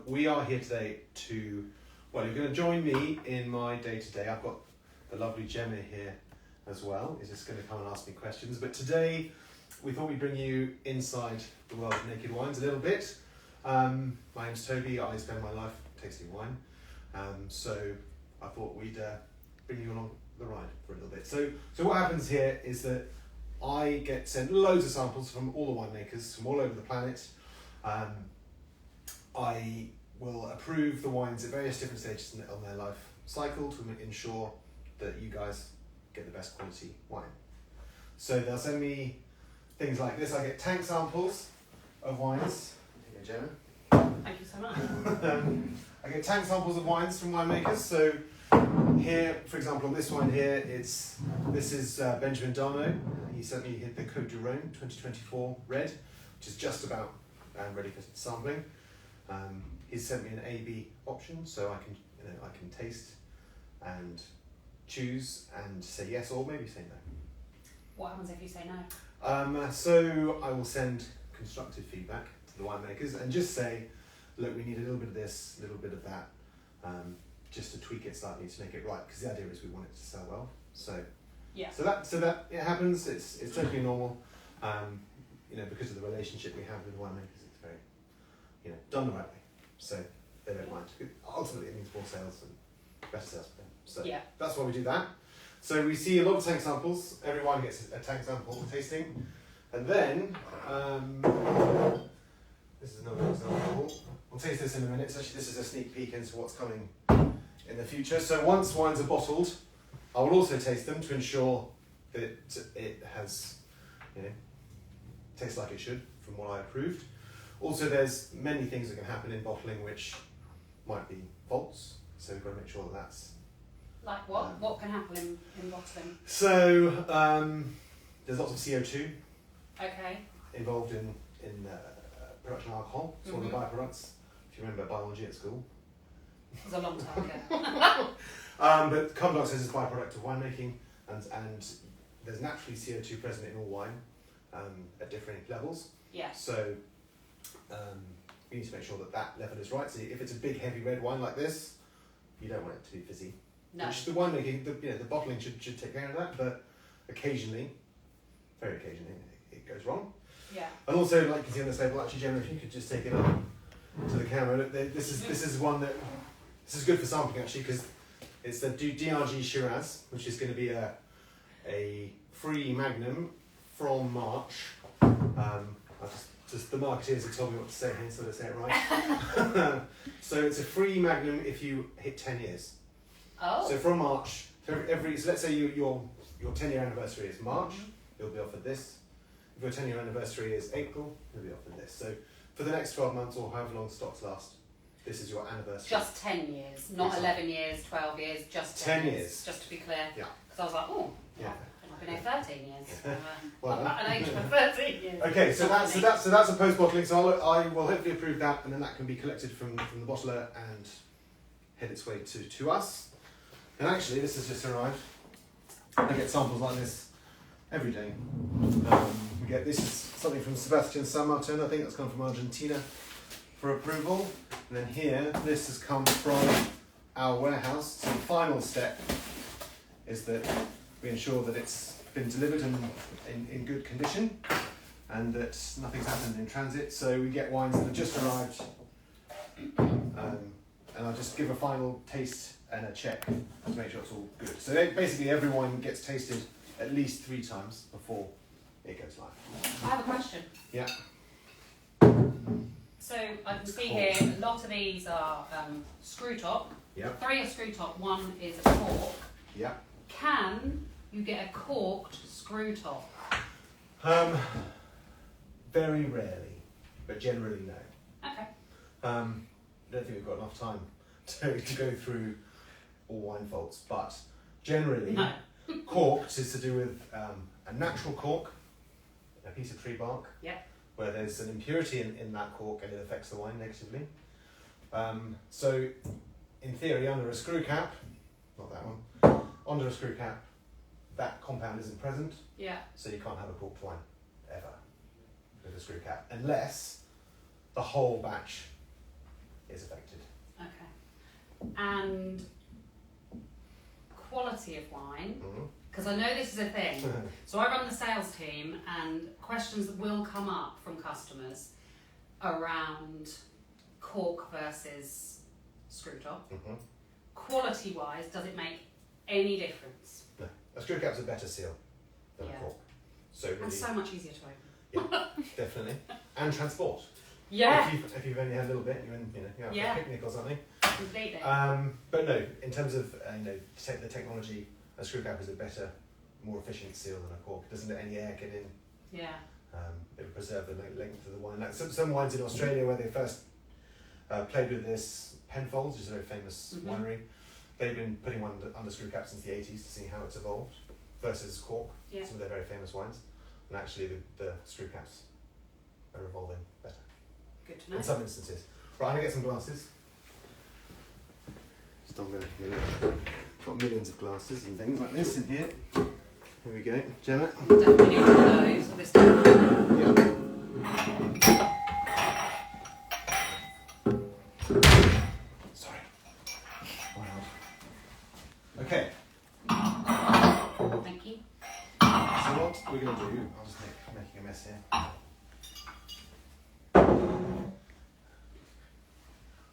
We are here today to, well, you're going to join me in my day-to-day. I've got the lovely Gemma here as well. Is just going to come and ask me questions. But today, we thought we'd bring you inside the world of naked wines a little bit. My name's Toby. I spend my life tasting wine. So I thought we'd bring you along the ride for a little bit. So what happens here is that I get sent loads of samples from all the winemakers from all over the planet. I will approve the wines at various different stages on their life cycle to ensure that you guys get the best quality wine. So they'll send me things like this. I get tank samples of wines. Here you go, Gemma. Thank you so much. I get tank samples of wines from winemakers. So here, for example, on this wine here, this is Benjamin Darno. He sent me the Côte du Rhône 2024 red, which is just about ready for sampling. He's sent me an A/B option, so I can taste and choose and say yes or maybe say no. What happens if you say no? So I will send constructive feedback to the winemakers and just say, look, we need a little bit of this, a little bit of that, just to tweak it slightly to make it right. Because the idea is we want it to sell well. So yeah. So that it happens. It's totally normal. Because of the relationship we have with winemakers, it's very, done the right way. So they don't mind. Ultimately, it means more sales and better sales for them. So yeah. That's why we do that. So we see a lot of tank samples. Every wine gets a tank sample for tasting. And then, this is another example. We'll taste this in a minute. So actually, this is a sneak peek into what's coming in the future. So once wines are bottled, I will also taste them to ensure that it has, tastes like it should from what I approved. Also, there's many things that can happen in bottling which might be faults. So we've got to make sure that that's... Like what? What can happen in bottling? So there's lots of CO2 Okay. involved in production of alcohol. It's one of the byproducts. If you remember biology at school. It was a long time ago. But carbon dioxide is a byproduct of winemaking, and there's naturally CO2 present in all wine at different levels. Yeah. So we need to make sure that level is right. So if it's a big heavy red wine like this, you don't want it to be fizzy. No. Which the winemaking, the bottling should take care of that, but occasionally, very occasionally, it goes wrong. Yeah. And also, like you can see on this label, actually, Gemma, if you could just take it up to the camera. Look, this is one that this is good for sampling actually, because it's the DRG Shiraz, which is going to be a free magnum from March. Just the marketeers have told me what to say here, so let's say it right. So it's a free magnum if you hit 10 years. Oh. So from March, so let's say your 10-year anniversary is March, you'll be offered this. If your 10-year anniversary is April, you'll be offered this. So for the next 12 months or however long stocks last, this is your anniversary. Just 10 years, not 11 years, 12 years, just 10 years. Just to be clear. Yeah. Because I was like, oh, yeah. I've been here 13 years. Well, I'm at an age for 13 years. Okay, so that's a post-bottling. So I will hopefully approve that, and then that can be collected from the bottler and head its way to us. And actually, this has just arrived. I get samples like this every day. This is something from Sebastian San Martin. I think that's come from Argentina for approval. And then here, this has come from our warehouse. So the final step is that we ensure that it's been delivered in good condition and that nothing's happened in transit. So we get wines that have just arrived, and I'll just give a final taste and a check to make sure it's all good. So basically every wine gets tasted at least 3 times before it goes live. I have a question. Yeah. So I can see here a lot of these are screw top. Yeah. 3 are screw top, 1 is a cork. Yeah. Can you get a corked screw top? Very rarely, but generally no. Okay. I don't think we've got enough time to go through all wine faults, but generally, No. corked is to do with a natural cork, a piece of tree bark, Yeah. where there's an impurity in that cork and it affects the wine negatively. So, in theory, under a screw cap, not that one, under a screw cap, that compound isn't present, Yeah. so you can't have a corked wine ever with a screw cap, unless the whole batch is affected. Okay. And quality of wine, Mm-hmm. because I know this is a thing. So I run the sales team, and questions that will come up from customers around cork versus screw top. Mm-hmm. Quality wise, does it make any difference? No, a screw cap's a better seal than a cork. So really, And so much easier to open. yeah, definitely. And transport. Yeah. If you've only had a little bit, you're in, you're out for a picnic or something. Completely. But no, in terms of the technology, a screw cap is a better, more efficient seal than a cork. It doesn't let any air get in. Yeah. It will preserve the length of the wine. Like some wines in Australia where they first played with this, Penfolds, which is a very famous winery, they've been putting one under screw cap since the 80s to see how it's evolved versus cork, some of their very famous wines. And actually the screw caps are evolving better. Good to know. In some instances. Right, I'm going to get some glasses. Just I'm going to got millions of glasses and things like this in here. Here we go. Gemma? Definitely need one of those this time. Yeah. Sorry. Wow. Okay. Thank you. So what we're going to do, I'll just making a mess here.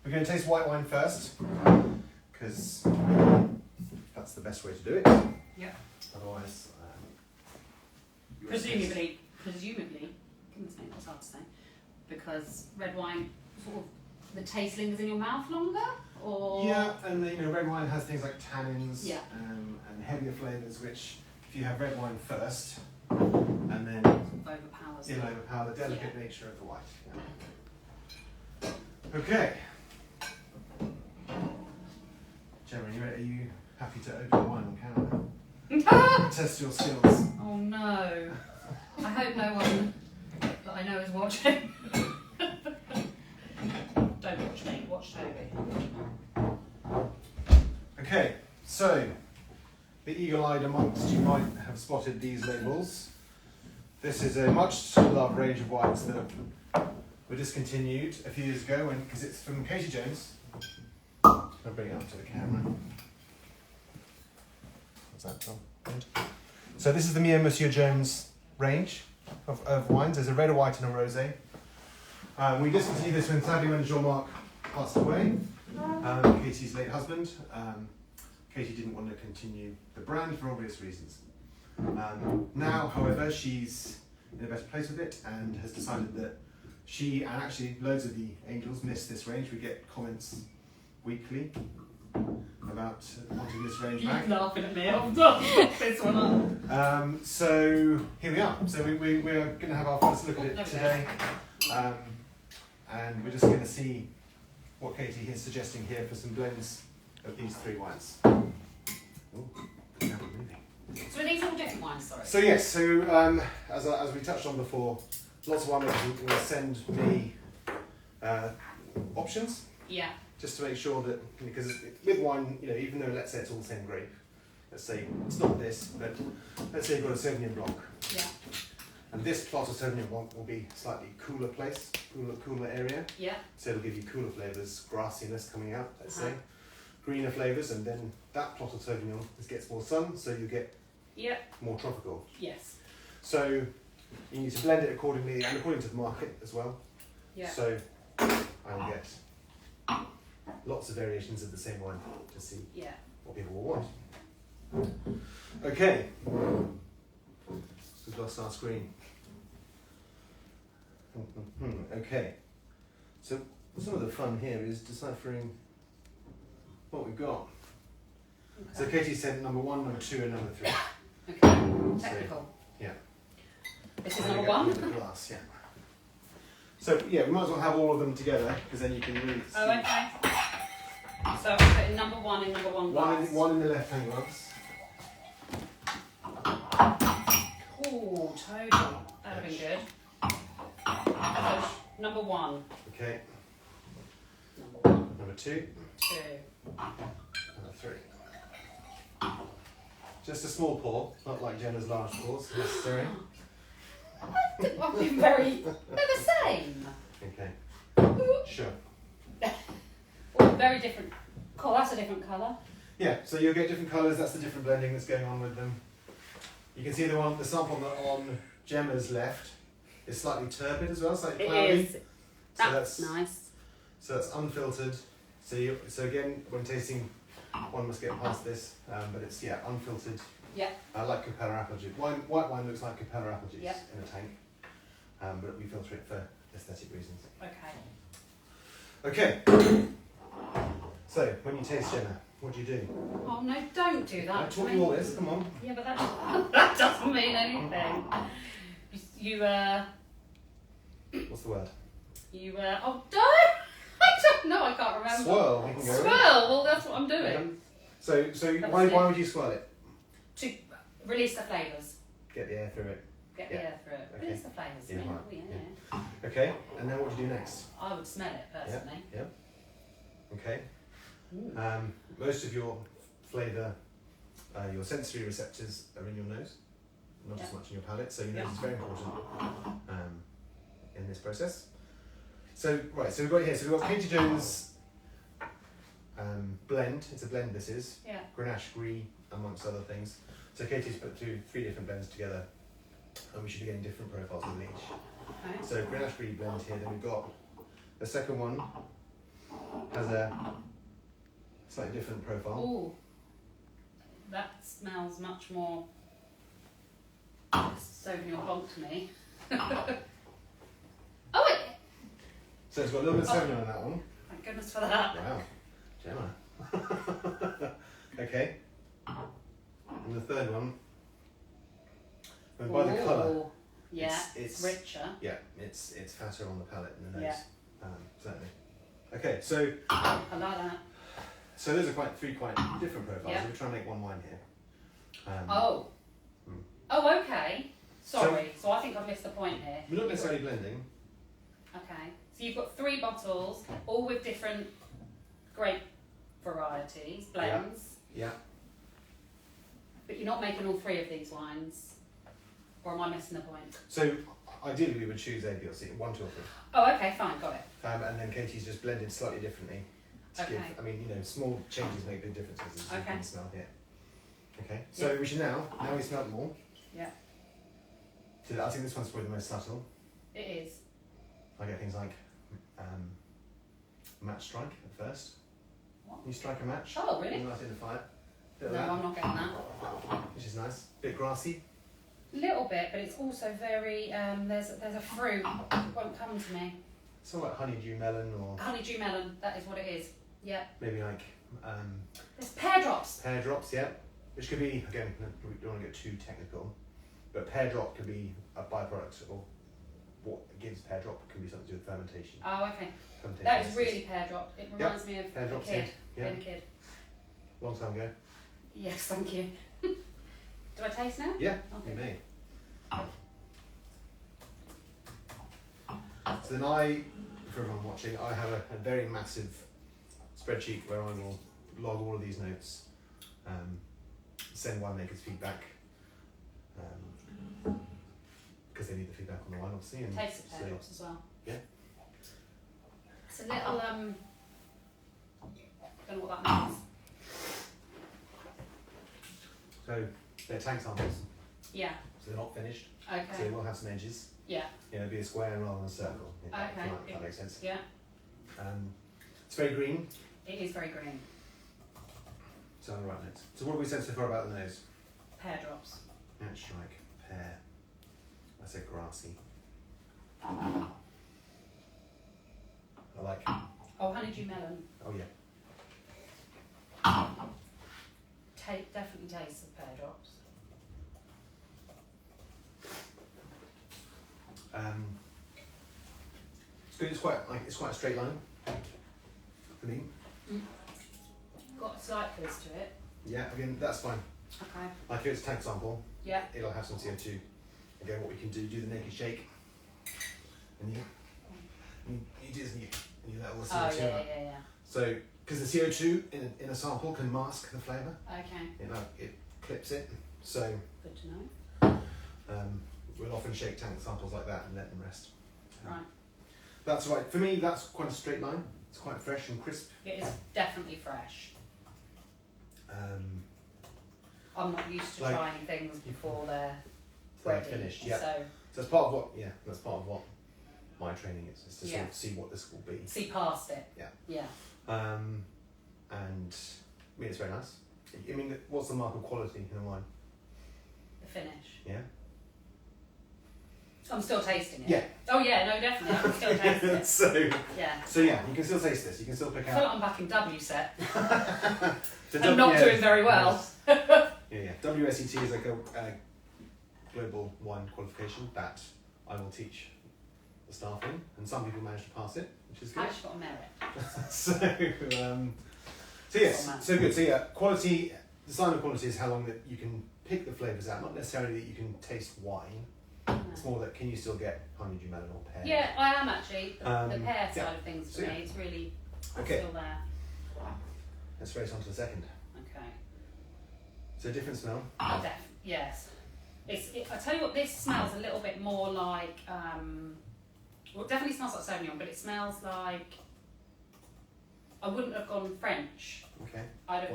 We're going to taste white wine first, because that's the best way to do it. Yeah. Otherwise, Presumably, goodness me, that's hard to say, because red wine, sort of, the taste lingers in your mouth longer, or? Yeah, and red wine has things like tannins and heavier flavours, which if you have red wine first, and then Overpowers. it'll overpower the delicate nature of the white. Yeah. Okay. Gemma, are you happy to open the wine on camera? Test your skills. Oh no. I hope no one that I know is watching. Don't watch me, watch Toby. Okay, so the eagle-eyed amongst you might have spotted these labels. This is a much loved range of wines that were discontinued a few years ago because it's from Katie Jones. I'll bring it up to the camera. What's that from? So this is the Me Monsieur Jones range of wines. There's a red, a white and a rosé. We discontinued this when Jean-Marc passed away, Katie's late husband. Katie didn't want to continue the brand for obvious reasons. Now, however, she's in a better place with it and has decided that she, and actually loads of the angels, miss this range. We get comments weekly about wanting this range back. You're laughing at me, I'll pick this one up. So here we are. So we're going to have our first look at it today. And we're just going to see what Katie is suggesting here for some blends of these three wines. Ooh, camera moving. So are these all different wines, sorry? So yes, so as we touched on before, lots of winemakers will send me options. Yeah. Just to make sure that, because with wine, even though let's say it's all the same grape, let's say it's not this, but let's say you've got a Sauvignon Blanc. Yeah. And this plot of Sauvignon Blanc will be slightly cooler place, cooler area. Yeah. So it'll give you cooler flavours, grassiness coming out, let's say. Greener flavours, and then that plot of Sauvignon gets more sun, so you get more tropical. Yes. So you need to blend it accordingly and according to the market as well. Yeah. So I will get lots of variations of the same wine to see what people will want. Okay. We've lost our screen. Okay. So some of the fun here is deciphering what we've got. Okay. So Katie sent number 1, number 2 and number 3. Okay. Technical. So, This is number 1? The glass, So we might as well have all of them together because then you can really see. Oh, okay. So I'm putting number 1 in number 1 glass. One in the left-hand glass. Oh, Toby. That would have been good. So, number 1. Okay. Number 1. Number 2. 2. Number 3. Just a small pour, not like Jenna's large pours necessary. I've been very... They're the same. Okay. Sure. Very different. Cool, that's a different colour. Yeah, so you'll get different colours, that's the different blending that's going on with them. You can see the sample on Gemma's left is slightly turbid as well, slightly cloudy. It is. That's nice. So that's unfiltered. So again, when tasting, one must get past this, but it's unfiltered. Yeah. Like Capella apple juice. White wine looks like Capella apple juice Yep. in a tank, but we filter it for aesthetic reasons. Okay. Okay. So when you taste Gemma, what do you do? Oh no, don't do that. I taught you all this. Come on. Yeah, but that doesn't mean anything. You What's the word? oh don't! I don't know. I can't remember. Swirl. We can go. Swirl. Well, that's what I'm doing. Yeah. So why would you swirl it? To release the flavours. Get the air through it. Get the air through it. Okay. Release the flavours. Yeah, Yeah, right. yeah. Okay. And then what do you do next? I would smell it personally. Yeah. Okay. Ooh. Most of your flavour, your sensory receptors are in your nose, not as much in your palate. So your nose is very important in this process. So we've got it here. So we've got Katie Jones blend. It's a blend. This is Grenache Gris, amongst other things. So Katie's put 3 different blends together, and we should be getting different profiles with each. Okay. So Grenache Gris blend here. Then we've got the second one has a slightly different profile. Ooh, that smells much more Sauvignon Blanc to me. Oh, it. So it's got a little bit of Sauvignon in that one. Thank goodness for that. Wow, Gemma. Okay. And the third one, and by the colour, yeah, it's richer. Yeah, it's fatter on the palate and the nose. Yeah. Certainly. Okay, so I like that. so those are 3 quite different profiles. Yeah. So we're trying to make one wine here. Oh, okay. Sorry. So I think I've missed the point here. We're not necessarily blending. Okay. So you've got 3 bottles, all with different grape varieties, blends. Yeah. But you're not making all 3 of these wines, or am I missing the point? So ideally we would choose A, B, or C, 1, 2, or 3. Oh, okay, fine, got it. And then Katie's just blended slightly differently. To Okay. give, I mean, small changes make big differences, as you Okay. can smell here. Okay. So we should now we smell them all. Yeah. So I think this one's probably the most subtle. It is. I get things like match strike at first. What? You strike a match. Oh, really? You light it in the fire. Bit of No, that, I'm not getting that. which is nice. Bit grassy. Little bit, but it's also very. There's a fruit that won't come to me. Something like honeydew melon or Honeydew melon. That is what it is. Yeah. maybe like There's pear drops. pear drops. Yeah, which could be, again, we don't want to get too technical, but pear drop could be a byproduct of what gives pear drop. Can be something to do with fermentation. Oh, okay. Fermentation That is processes. really pear drop. It reminds me of Pear a drops, kid. yeah. Being a kid. Long time ago. Yes, thank you. Do I taste now? Yeah, Okay. you may. So then for everyone watching, I have a very massive spreadsheet where I will log all of these notes, send winemakers feedback, because they need the feedback on the wine, obviously. And Taste the pear so- drops as well. Yeah. It's a little don't know what that means. So they're tank samples, Yeah. so they're not finished. So Okay. they will have some edges. Yeah. It'll be a square rather than a circle. If Okay. that makes sense. Yeah. It's very green. It is very green. So on the right notes. So what have we said so far about the nose? Pear drops. Match strike, pear. I said grassy. I like. Oh, honeydew melon. Oh yeah. Definitely tastes of pear drops. It's good. It's quite a straight line for me. Got a slight fizz to it. Yeah. Again, that's fine. Okay. Like if it's a tank sample, Yeah. it'll have some CO2. Again, what we can do the naked shake, and you do this and you let all the CO2 Oh yeah, out. yeah. So, because the CO2 in a sample can mask the flavour, Okay. it clips it. So Good to know. we'll often shake tank samples like that and let them rest. Right. That's right. For me, that's quite a straight line. It's quite fresh and crisp. It is definitely fresh. I'm not used to Like- trying things before they're They're ready. finished, yeah. So So that's part of what, that's part of what my training is to Yeah. sort of see what this will be. see past it. Yeah. Yeah. And I mean, it's very nice. I mean, what's the mark of quality in a wine? The finish. Yeah. I'm still tasting it. Yeah. Oh yeah, no, definitely. I'm still tasting it. So yeah, you can still taste this. You can still pick I feel out. like I'm back in W set The and not doing very well. Yeah. WSET is like a global wine qualification that I will teach the staff in, and some people manage to pass it, which is good. Actually got a merit. So yes, so good. So yeah, quality. The sign of quality is how long that you can pick the flavors out. Not necessarily that you can taste wine. It's more that can you still get honeydew melon or pear. Yeah, I am actually. The pear yeah. side of things for So, me, yeah. it's really Okay. still there. Let's race on to the second. Okay. So different smell. Yes. I tell you what, this smells a little bit more like. Well, it definitely smells like Sauvignon, but it smells like. I wouldn't have gone French. Okay. Why?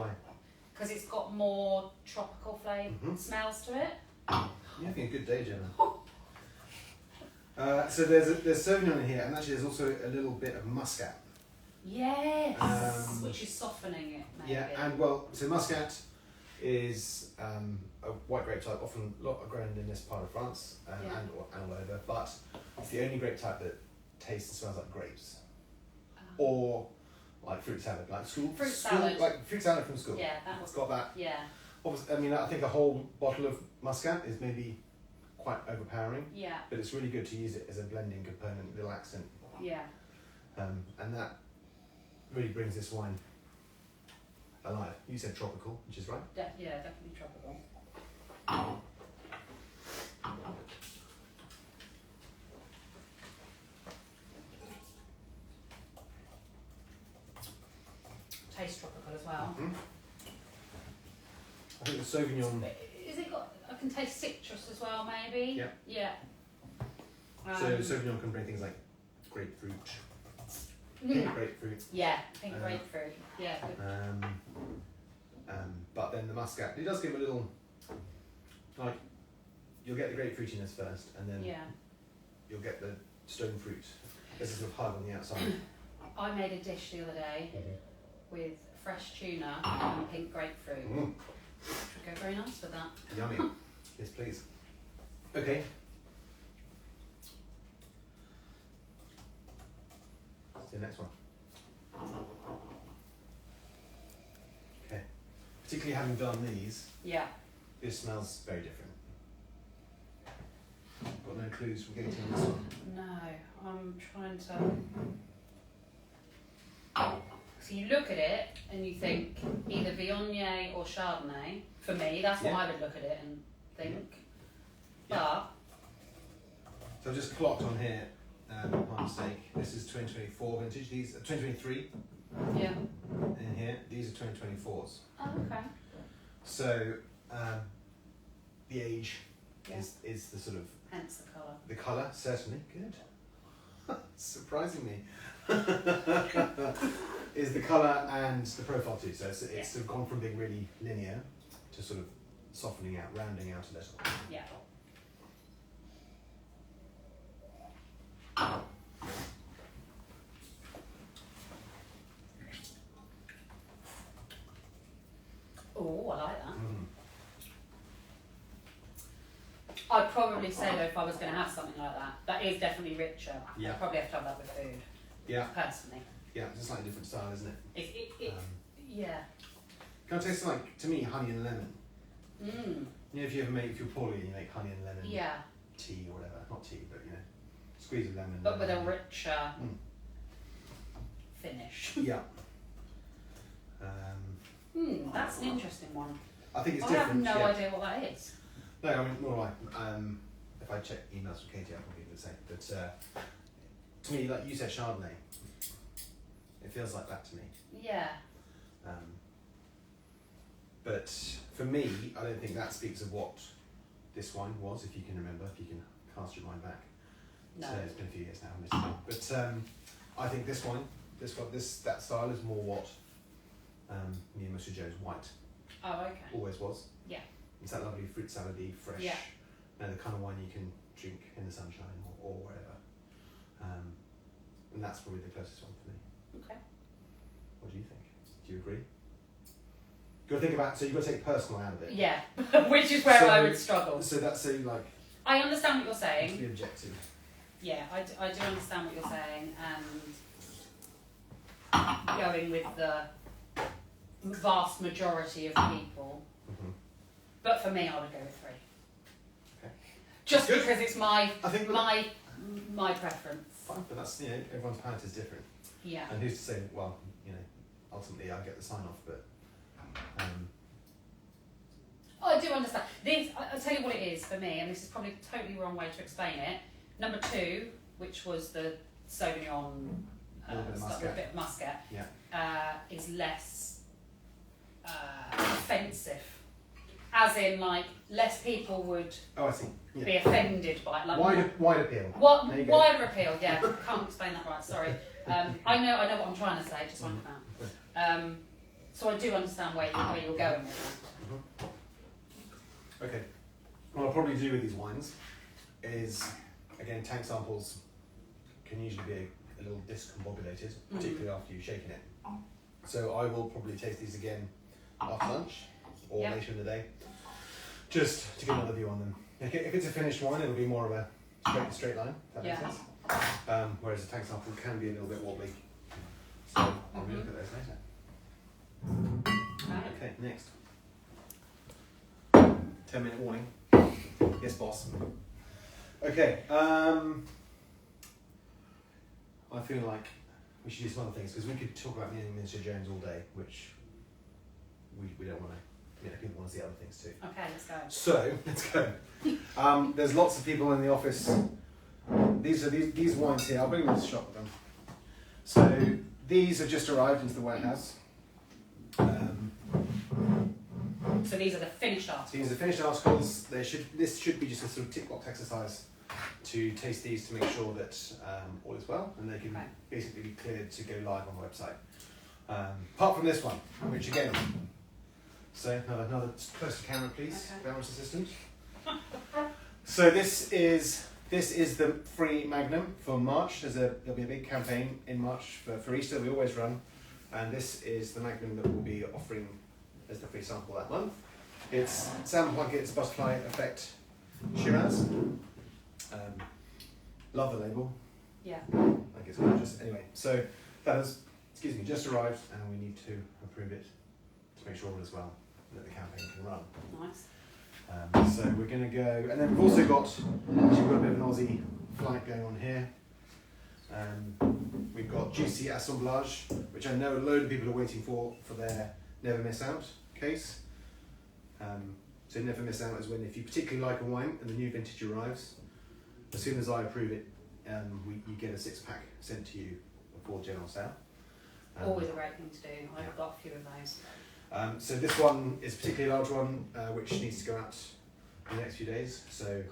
Because it's got more tropical flavour smells to it. You're having a good day, Gemma. So there's Sauvignon in here, and actually there's also a little bit of Muscat. Yes, which is softening it, maybe. Yeah, and well, so Muscat is a white grape type, often a lot grown in this part of France and all over, but it's the only grape type that tastes and smells like grapes, or like fruit salad, like salad, like fruit salad from school. Yeah, that was. It's got that. Yeah. Obviously, I mean, I think a whole bottle of Muscat is maybe quite overpowering. Yeah. But it's really good to use it as a blending component, little accent. Yeah. And that really brings this wine alive. You said tropical, which is right. Yeah, definitely tropical. Tastes tropical as well. Mm-hmm. I think the Sauvignon. Is it got? I can taste citrus as well, maybe. Yeah. Yeah. So Sauvignon can bring things like grapefruit, pink grapefruit. Yeah, pink grapefruit. Yeah. Good. But then the Muscat, it does give a little, like, you'll get the grapefruitiness first, and then you'll get the stone fruit. There's a sort of hug on the outside. I made a dish the other day with fresh tuna and pink grapefruit. Which would go very nice with that. Yummy. Yes, please. Okay. Let's do the next one. Okay. Particularly having done these, Yeah. this smells very different. Got no clues from getting to this one. No, I'm trying to. So you look at it and you think either Viognier or Chardonnay. For me, that's what I would look at it and think. Yeah. So I've just clocked on here, my mistake. This is 2024 vintage. These are 2023 Yeah. in here. These are 2024s. Oh, okay. So the age is the sort of Hence the colour. the colour, certainly. Good. Surprising me. Is the colour and the profile too. So it's sort of gone from being really linear to sort of softening out, rounding out a little. Yeah. Oh, I like that. I'd probably say though, if I was going to have something like that, that is definitely richer. Yeah. I'd probably have to have that with food. Yeah. Personally. Yeah, it's a slightly different style, isn't it? Yeah. Kind of tastes like, to me, honey and lemon. Mm. You know, if you're poorly and you make honey and lemon Yeah. tea or whatever, not tea, but you know, squeeze of lemon. But with a richer finish. Yeah. That's an interesting one. I think it's I different. have no idea what that is. No, I mean, nor do I. If I check emails from Katie, I probably would say. But to me, like you said, Chardonnay, it feels like that to me. Yeah. But for me, I don't think that speaks of what this wine was, if you can remember, if you can cast your mind back. No. So it's been a few years now, admittedly. But I think this wine that style is more what Me Monsieur Jones White Oh, okay. always was. Yeah. It's that lovely fruit salady, fresh, Yeah. the kind of wine you can drink in the sunshine or wherever. And that's probably the closest one for me. Okay. What do you think? Do you agree? You've got to think about, so you've got to take personal out of it. Yeah, which is where I would struggle. So that's so like. I understand what you're saying. Be objective. Yeah, I do understand what you're saying, and going with the vast majority of people. Mm-hmm. But for me, I would go with 3. Okay. Just Good. because it's my I think my preference. fine, but that's everyone's palate is different. Yeah. And who's to say? Well, ultimately I get the sign off, but. Oh, I do understand. I'll tell you what it is for me, and this is probably a totally wrong way to explain it. Number 2, which was the Sauvignon stuff with a bit of muscat, is less offensive. As in, like, less people would I see. Yeah. be offended by it. Like, wide appeal. Wider appeal, yeah. Can't explain that right, sorry. I know what I'm trying to say, just won't come out. So I do understand where you're going with that. Okay. What I'll probably do with these wines is, again, tank samples can usually be a little discombobulated, particularly after you've shaken it. So I will probably taste these again after lunch or later in the day, just to get another view on them. If it's a finished wine, it'll be more of a straight line, if that makes sense. Whereas a tank sample can be a little bit wobbly. So I'll relook at those later. Okay, next. 10-minute warning. Yes, boss. Okay. I feel like we should do some other things because we could talk about Me Monsieur Jones all day, which we don't want to. People want to see other things too. Okay, let's go. So let's go. There's lots of people in the office. These wines here. I'll bring them to the shop with them. So these have just arrived into the warehouse. So these are the finished articles. These are finished articles. This should be just a sort of tick box exercise to taste these to make sure that all is well, and they can basically be cleared to go live on the website. Apart from this one, which again. So another close to camera, please, camera assistant. So this is the free magnum for March. There'll be a big campaign in March for Easter. We always run, and this is the magnum that we'll be offering as the free sample that month. It's Sam Plunkett's Butterfly Effect Shiraz. Love the label. Yeah. I think it's gorgeous. Anyway, so that has, just arrived, and we need to approve it to make sure all is well, that the campaign can run. Nice. So we're going to go, and then we've also got, we've got a bit of an Aussie flank going on here. We've got Juicy Assemblage, which I know a load of people are waiting for their Never Miss Out case. So Never Miss Out is when, if you particularly like a wine and the new vintage arrives, as soon as I approve it, you get a 6-pack sent to you before general sale. Always a great thing to do. I've got a few of those. So this one is a particularly large one, which needs to go out in the next few days. So,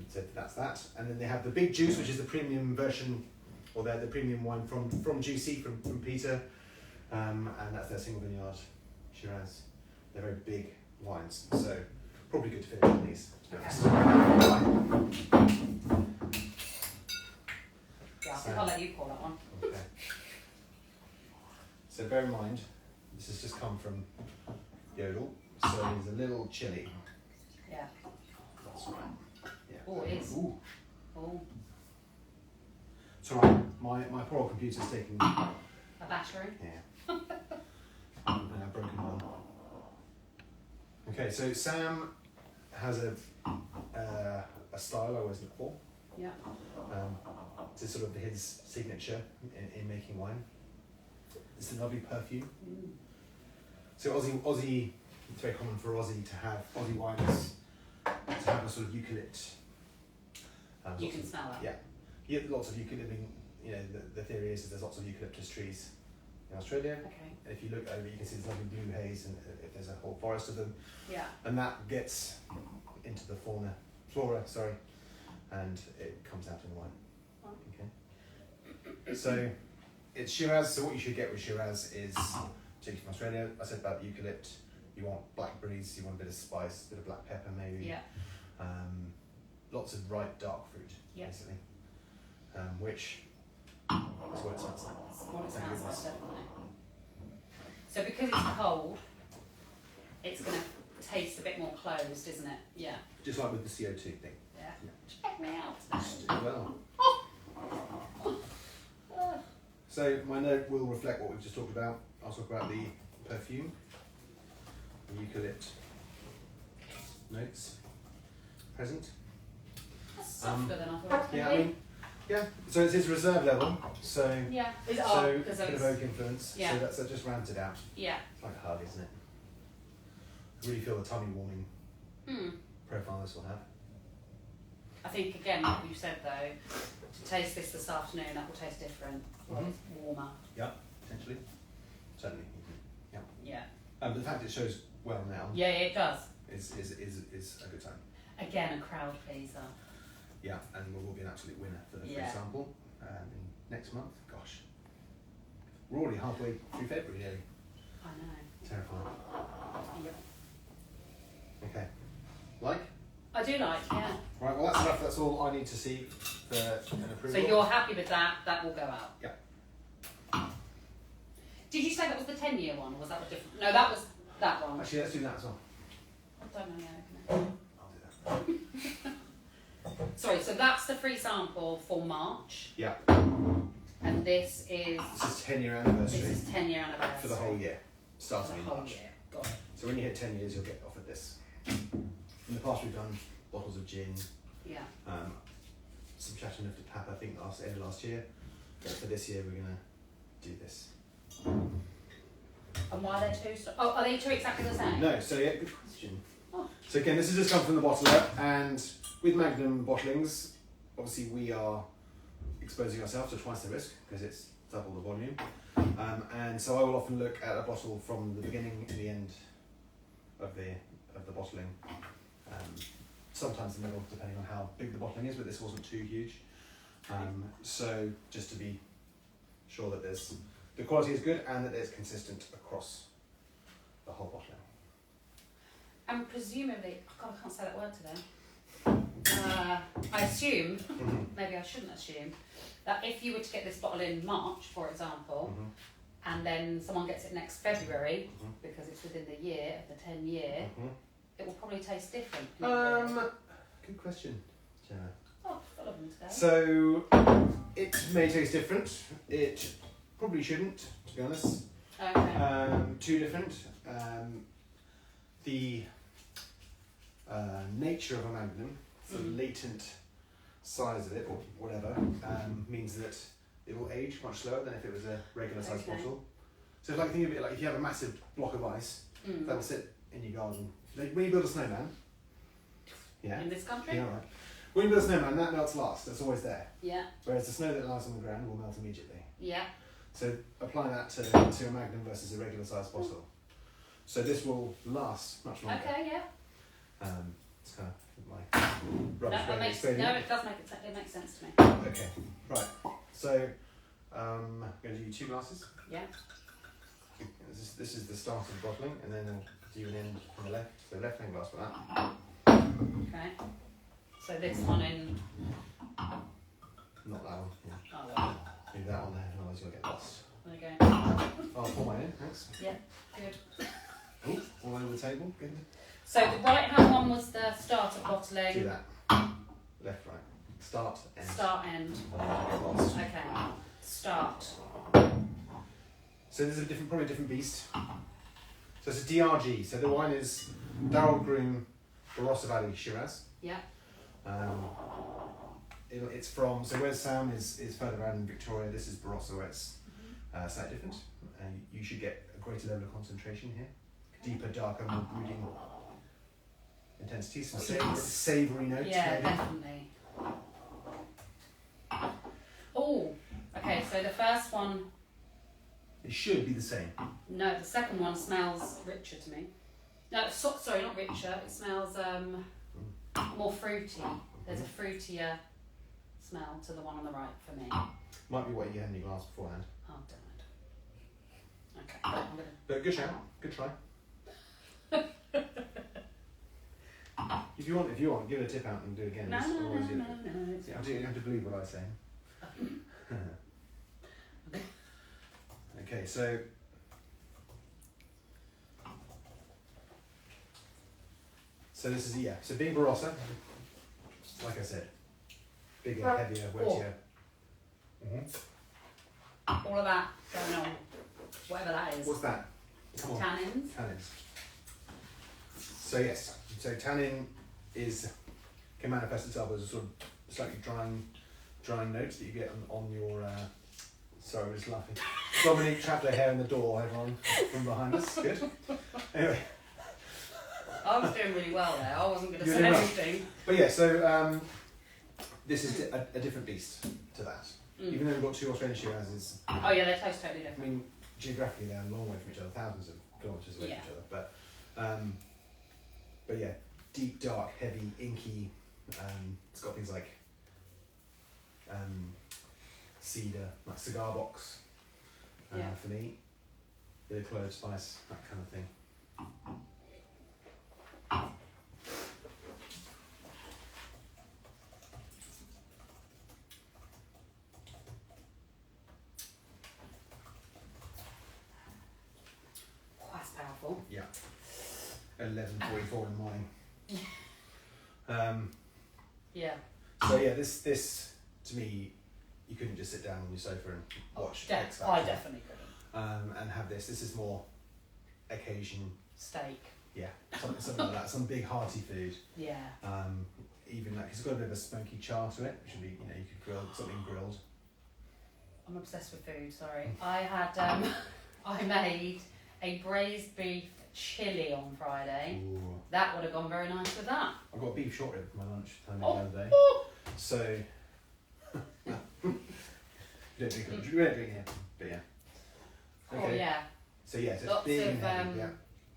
so that's that. And then they have the Big Juice, which is the premium version, or the premium wine from GC, from Peter. And that's their single vineyard Shiraz. They're very big wines, so probably good to finish on these, to be honest. Yeah, I think I'll let you pour that one. Okay. So bear in mind, this has just come from Yodel, so it's a little chilly. Yeah. That's right. Yeah. Oh, it is. Ooh. Oh. It's alright, my poor old computer's taking A battery? Yeah. And a broken one. Okay, so Sam has a style I always look for. Yeah. It's sort of his signature in making wine. It's a lovely perfume. So Aussie, it's very common for Aussie to have Aussie wines to have a sort of eucalypt. You can smell that. Yeah. You get lots of eucalypt. The theory is there's lots of eucalyptus trees in Australia. Okay. And if you look over, you can see there's lovely blue haze, and if there's a whole forest of them. Yeah. And that gets into the flora, and it comes out in the wine. Right. Okay. So it's Shiraz, so what you should get with Shiraz is, particularly from Australia, I said about the eucalypt, you want blackberries, you want a bit of spice, a bit of black pepper maybe. Yeah. Lots of ripe dark fruit, basically. Which is what it smells like. That's what it smells like, definitely. So because it's cold, it's going to taste a bit more closed, isn't it? Yeah. Just like with the CO2 thing. Yeah. Check me out. Just do well. So my note will reflect what we've just talked about. I'll talk about the perfume, the eucalypt notes present. That's softer than I thought it was Yeah, going to be. So it's his reserve level. So Yeah. Is it so because bit of it's... oak influence. Yeah. So that's just rounds it out. Yeah. It's like a hug, isn't it? I really feel the tummy warming profile this will have. I think, again, like you said though, to taste this afternoon, that will taste different. Well, it's warmer. Yeah, potentially. Certainly. Yeah. Yeah. But the fact it shows well now Yeah, it does. is a good sign. Again, a crowd pleaser. Yeah, and we will be an absolute winner for the free sample in next month. Gosh, we're already halfway through February nearly. I know. Terrifying. Yep. Okay. Like? I do like, yeah. Right, well that's enough. That's all I need to see for an approval. So you're happy with that? That will go out. Yeah. Did you say that was the 10-year one? Or was that a different? No, that was that one. Actually, let's do that as well. I don't know the opener. I'll do that. Sorry, so that's the free sample for March. Yeah. And this is... This is 10-year anniversary. This is 10-year anniversary. For the whole year, For starting the in whole March. year. Got it. So when you hit 10 years, you'll get offered this. In the past, we've done bottles of gin, Yeah. some Chateauneuf de Pape, I think, end of last year. But for this year, we're going to do this. And why are they two? Oh, are they two exactly the same? No, so yeah, good question. Oh. So again, this has just come from the bottler, and with Magnum bottlings, obviously we are exposing ourselves to twice the risk because it's double the volume. And so I will often look at a bottle from the beginning and the end of the bottling. Sometimes the middle, depending on how big the bottling is, but this wasn't too huge. So just to be sure that the quality is good and that it's consistent across the whole bottling. And presumably, oh God, I can't say that word today. I assume, maybe I shouldn't assume, that if you were to get this bottle in March, for example, and then someone gets it next February, because it's within the year of the 10-year, it will probably taste different. Good question, Jenna. Oh, full of them today. So it may taste different. It probably shouldn't, to be honest. Okay. Too different. The nature of a magnum, the latent size of it, or whatever, means that it will age much slower than if it was a regular sized bottle. So like think of it like if you have a massive block of ice, that will sit in your garden. When you build a snowman, In this country? yeah, right. When you build a snowman, that melts last. That's always there. Yeah. Whereas the snow that lies on the ground will melt immediately. Yeah. So apply that to a magnum versus a regular sized bottle. So this will last much longer. Okay, yeah. It's kind of my rubbish way of explaining No, it. it does make sense to me. Okay, right. So I'm going to do 2 glasses. Yeah. This is the start of bottling, and then I'll do an end on the left. So left hand glass for that. Okay. So this one in. Not that one. Yeah. Oh, well. Leave that one there, otherwise you'll get lost. There you go. I'll pour mine in. Thanks. Yeah. Good. Oh, all over the table. Good. So the right hand one was the start of bottling. Do that. Left, right. Start, end. Start, end. Get lost. Okay. Start. So this is probably a different beast. So it's a DRG. So the wine is Daryl Groom Barossa Valley Shiraz. Yeah. It's from, so whereas Sam is further around in Victoria, this is Barossa where it's slightly different. And you should get a greater level of concentration here. Deeper, darker, more brooding intensity, some savoury notes. Yeah, maybe. definitely. Oh, okay, so the first one, It should be the same. no, the second one smells richer to me. No, sorry, not richer, it smells more fruity. There's a fruitier smell to the one on the right for me. Might be what you had in your glass beforehand. Oh, But good shout. Good try. If you want, give it a tip out and do it again. No. Yeah, you have to believe what I say. Okay, so this is so being Barossa, like I said, bigger, heavier, wettier. All of that going on, whatever that is. What's that? Come on. Tannins. Tannins. So yes, tannin can manifest itself as a sort of slightly drying notes that you get on your. Sorry, we're just laughing. Dominique trapped her hair in the door, everyone, from behind us. Good. Anyway. I was doing really well there. I wasn't going to say anything. But yeah, so this is a different beast to that. Even though we've got two Australian Shirazes. Oh yeah, they're totally different. I mean, geographically they're a long way from each other, thousands of kilometres away from each other. But yeah, deep, dark, heavy, inky. It's got things like cedar, like cigar box for me. Bit of clove spice, that kind of thing. That's powerful. Yeah. 11:44 in the morning. Yeah. So yeah, this to me, you couldn't just sit down on your sofa and watch. X Factor. I definitely couldn't. And have this. This is more occasion. Steak. Yeah, something like that. Some big hearty food. Yeah. Even like it's got a bit of a smoky char to it, which would be you could grill something grilled. I'm obsessed with food. Sorry. I had I made a braised beef chili on Friday. Ooh. That would have gone very nice with that. I got a beef short rib for my lunch the other day. So we don't drink it, but yeah. Okay. Oh yeah. So yeah, so lots it's big of and heavy,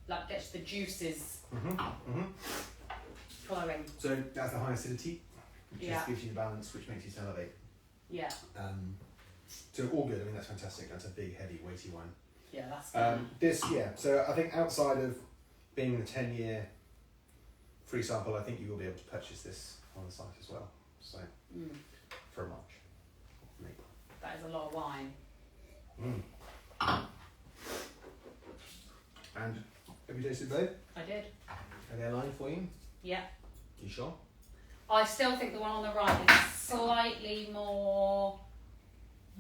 like gets the juices flowing. So that's the high acidity, which Yeah. gives you the balance, which makes you salivate. Yeah. So all good. I mean that's fantastic. That's a big, heavy, weighty wine. Yeah, that's So I think outside of being the 10-year free sample, I think you will be able to purchase this on the site as well. So for a March. that is a lot of wine. And have you tasted both? I did. Are they aligned for you? Yeah. You sure? I still think the one on the right is slightly more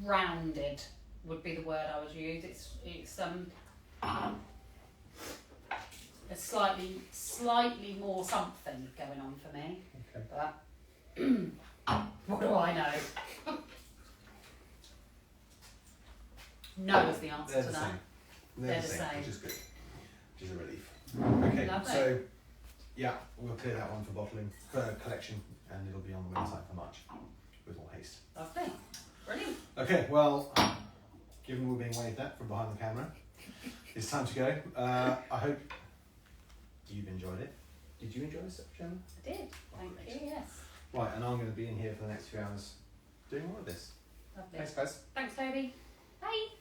rounded. Would be the word I would use. It's there's slightly more something going on for me. Okay. But what do I know? No is the answer They're to the that. same. They're the same. Which is good. Which is a relief. Okay, Lovely. so yeah, we'll clear that one for bottling, for collection, and it'll be on the website for March with all haste. Lovely. Brilliant. Okay, well, given we're being waved at from behind the camera, it's time to go. I hope you've enjoyed it. Did you enjoy this, Gemma? I did. Thank you. Yes. Right, and I'm going to be in here for the next few hours doing all of this. Lovely. Thanks, guys. Thanks, Toby. Bye.